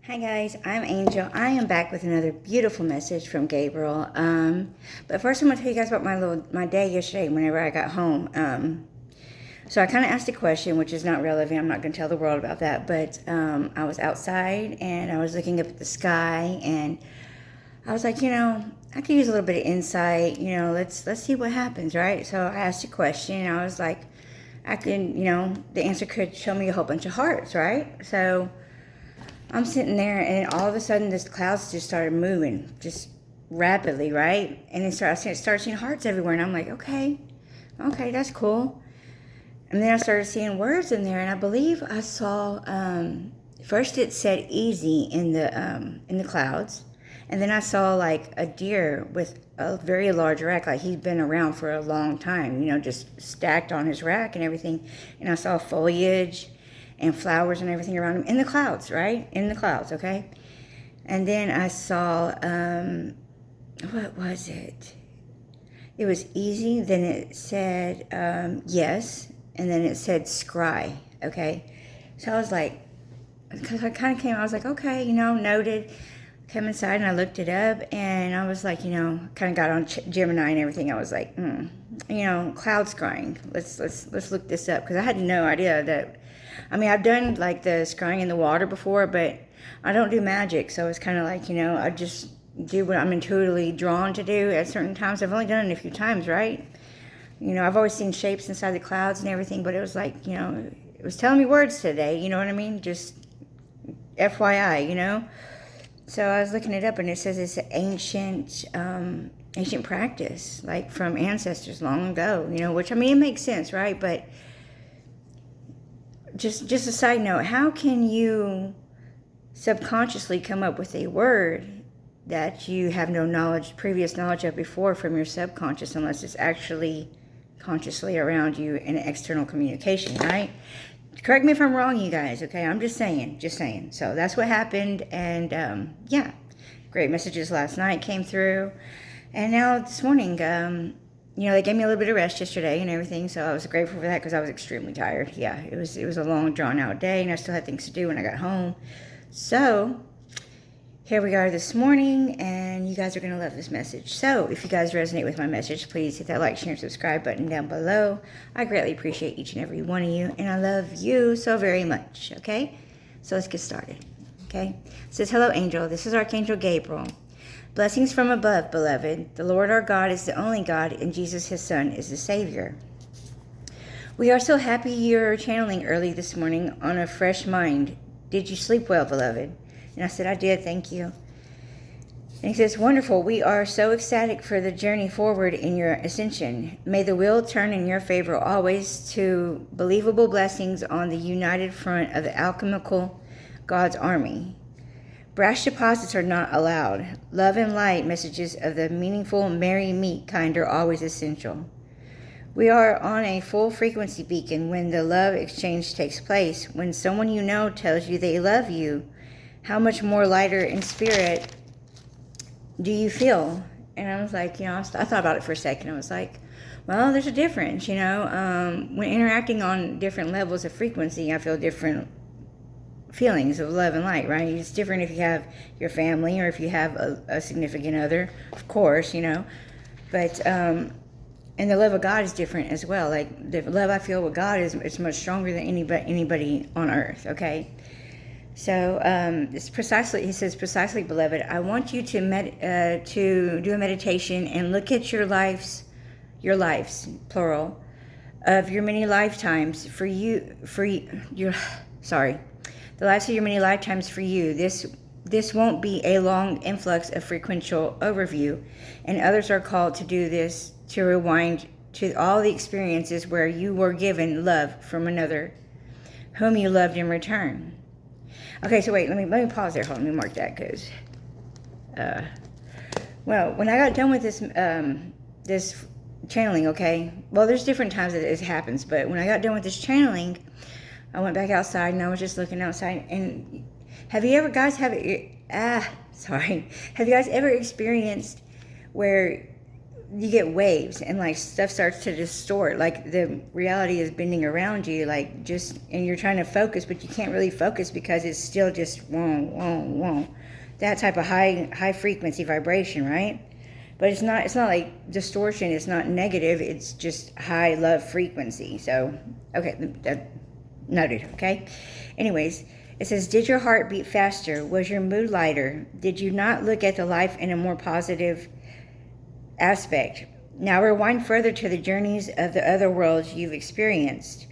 Hi guys, I'm Angel. I am back with another beautiful message from Gabriel. But first I'm going to tell you guys about my day yesterday whenever I got home. So I kind of asked a question, which is not relevant. I'm not going to tell the world about that. But I was outside and I was looking up at the sky and I was like, I could use a little bit of insight. Let's see what happens, right? So I asked a question and I was like, the answer could show me a whole bunch of hearts, right? So I'm sitting there, and all of a sudden, this clouds just started moving, just rapidly, right? And I started seeing hearts everywhere, and I'm like, okay, that's cool. And then I started seeing words in there, and I believe I saw. First, it said "easy" in the clouds, and then I saw like a deer with a very large rack, like he'd been around for a long time, just stacked on his rack and everything. And I saw foliage and flowers and everything around him in the clouds, right? In the clouds, okay? And then I saw, what was it? It was easy. Then it said, yes. And then it said scry, okay? So I was like, because I kind of came, I was like, okay, noted. Come inside and I looked it up and I was like, kind of got on Gemini and everything. I was like, cloud scrying. Let's look this up because I had no idea that. I mean, I've done like the scrying in the water before, but I don't do magic. So it's kind of like, I just do what I'm intuitively drawn to do at certain times. I've only done it a few times, right? I've always seen shapes inside the clouds and everything, but it was like, it was telling me words today. You know what I mean? Just FYI, So I was looking it up, and it says it's an ancient practice, like from ancestors long ago. Which I mean, it makes sense, right? But just a side note: how can you subconsciously come up with a word that you have no previous knowledge of before from your subconscious, unless it's actually consciously around you in external communication, right? Correct me if I'm wrong, you guys, okay? I'm just saying. So that's what happened, and yeah, great messages last night came through, and now this morning, they gave me a little bit of rest yesterday and everything, so I was grateful for that because I was extremely tired. Yeah, it was a long, drawn-out day, and I still had things to do when I got home. So here we are this morning, and you guys are going to love this message. So if you guys resonate with my message, please hit that like, share, and subscribe button down below. I greatly appreciate each and every one of you, and I love you so very much, okay? So let's get started, okay? It says, hello, angel. This is Archangel Gabriel. Blessings from above, beloved. The Lord our God is the only God, and Jesus, his Son, is the Savior. We are so happy you're channeling early this morning on a fresh mind. Did you sleep well, beloved? And I said, I did, thank you. And he says, wonderful. We are so ecstatic for the journey forward in your ascension. May the wheel turn in your favor always to believable blessings on the united front of the alchemical God's army. Brash deposits are not allowed. Love and light messages of the meaningful, merry meet kind are always essential. We are on a full frequency beacon when the love exchange takes place. When someone you know tells you they love you, how much more lighter in spirit do you feel? And I was like, I thought about it for a second. I was like, well, there's a difference, when interacting on different levels of frequency, I feel different feelings of love and light, right? It's different if you have your family or if you have a significant other, of course, but and the love of God is different as well. Like the love I feel with God is much stronger than anybody on earth, okay? So it's precisely, he says, precisely, beloved, I want you to do a meditation and look at your lives, plural, of your many lifetimes the lives of your many lifetimes for you. This won't be a long influx of frequential overview, and others are called to do this, to rewind to all the experiences where you were given love from another, whom you loved in return. Okay, so wait, let me pause there. Hold on, let me mark that because, well, when I got done with this channeling, okay, well, there's different times that it happens, but when I got done with this channeling, I went back outside and I was just looking outside. And have you guys ever experienced where you get waves, and like stuff starts to distort, like the reality is bending around you, like just, and you're trying to focus, but you can't really focus because it's still just whoa, whoa, whoa, that type of high frequency vibration, right? But it's not like distortion, it's not negative, it's just high love frequency. So okay, noted. Okay, anyways, it says, did your heart beat faster? Was your mood lighter? Did you not look at the life in a more positive aspect? Now rewind further to the journeys of the other worlds you've experienced,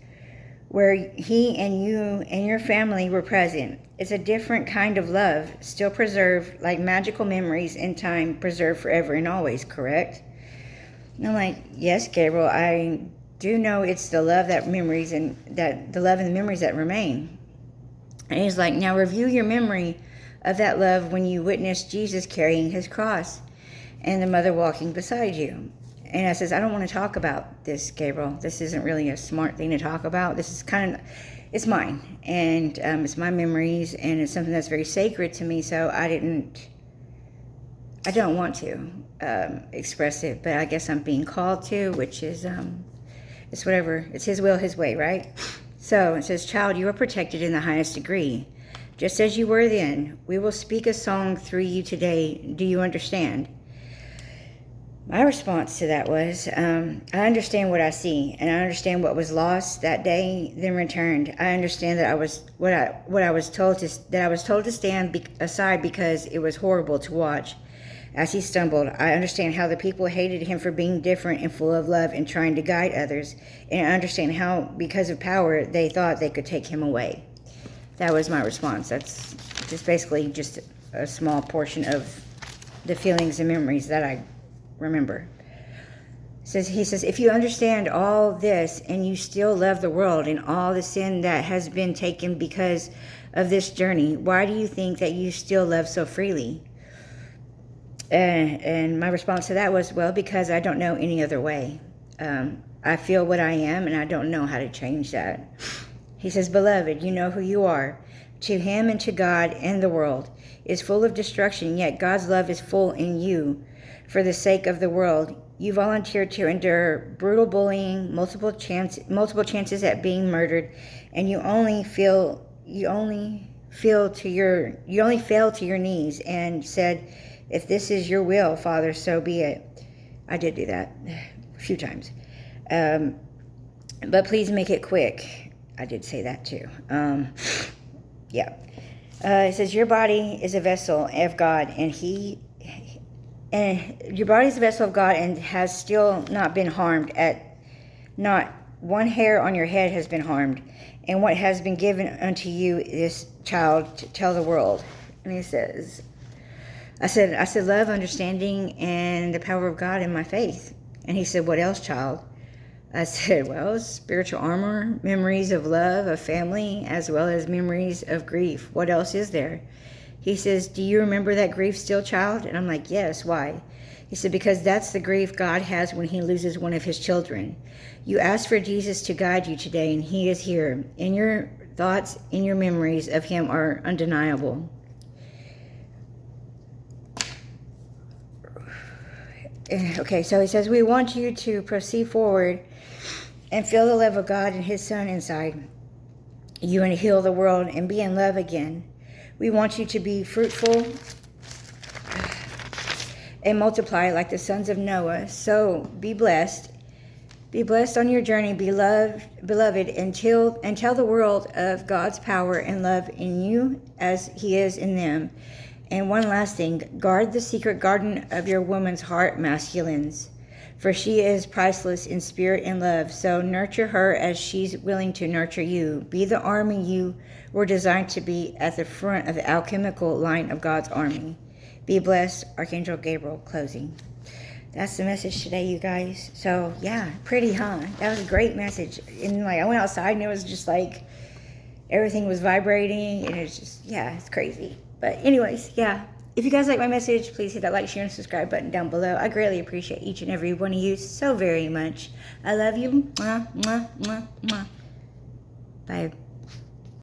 where he and you and your family were present. It's a different kind of love, still preserved like magical memories in time, preserved forever and always, correct? And I'm like, yes, Gabriel, I do know it's the love that memories, and that the love and the memories that remain. And he's like, now review your memory of that love when you witnessed Jesus carrying his cross and the mother walking beside you. And I says, I don't want to talk about this, Gabriel. This isn't really a smart thing to talk about. This is kind of, it's mine. And it's my memories, and it's something that's very sacred to me. So I don't want to express it, but I guess I'm being called to, which is, it's whatever. It's his will, his way, right? So it says, child, you are protected in the highest degree, just as you were then. We will speak a song through you today. Do you understand? My response to that was, I understand what I see, and I understand what was lost that day, then returned. I understand that I was told to stand aside because it was horrible to watch as he stumbled. I understand how the people hated him for being different and full of love and trying to guide others. And I understand how, because of power, they thought they could take him away. That was my response. That's just basically just a small portion of the feelings and memories that I remember. He says, if you understand all this and you still love the world and all the sin that has been taken because of this journey, why do you think that you still love so freely? And my response to that was, well, because I don't know any other way. I feel what I am, and I don't know how to change that. He says, beloved, you know who you are. To him and to God and the world is full of destruction, yet God's love is full in you. For the sake of the world, you volunteered to endure brutal bullying, multiple chances at being murdered, and you only fell to your knees and said, if this is your will, Father, so be it. I did do that a few times. But please make it quick. I did say that too. Yeah. It says, your body is a vessel of God, and your body is a vessel of God and has still not been harmed. Not one hair on your head has been harmed. And what has been given unto you, this child, to tell the world. And he says, I said, love, understanding, and the power of God in my faith. And he said, what else, child? I said, well, spiritual armor, memories of love, of family, as well as memories of grief. What else is there? He says, do you remember that grief still, child? And I'm like, yes, why? He said, because that's the grief God has when he loses one of his children. You asked for Jesus to guide you today, and he is here. And your thoughts and your memories of him are undeniable. Okay, so he says, we want you to proceed forward and feel the love of God and his son inside you and heal the world and be in love again. We want you to be fruitful and multiply like the sons of Noah. So be blessed. Be blessed on your journey, beloved, and tell the world of God's power and love in you as he is in them. And one last thing, guard the secret garden of your woman's heart, masculines, for she is priceless in spirit and love. So nurture her as she's willing to nurture you. Be the army you were designed to be at the front of the alchemical line of God's army. Be blessed, Archangel Gabriel, closing. That's the message today, you guys. So yeah, pretty, huh? That was a great message. And like I went outside and it was just like everything was vibrating, and it's just, yeah, it's crazy. But anyways, yeah. If you guys like my message, please hit that like, share, and subscribe button down below. I greatly appreciate each and every one of you so very much. I love you. Mwah, mwah, mwah, mwah. Bye.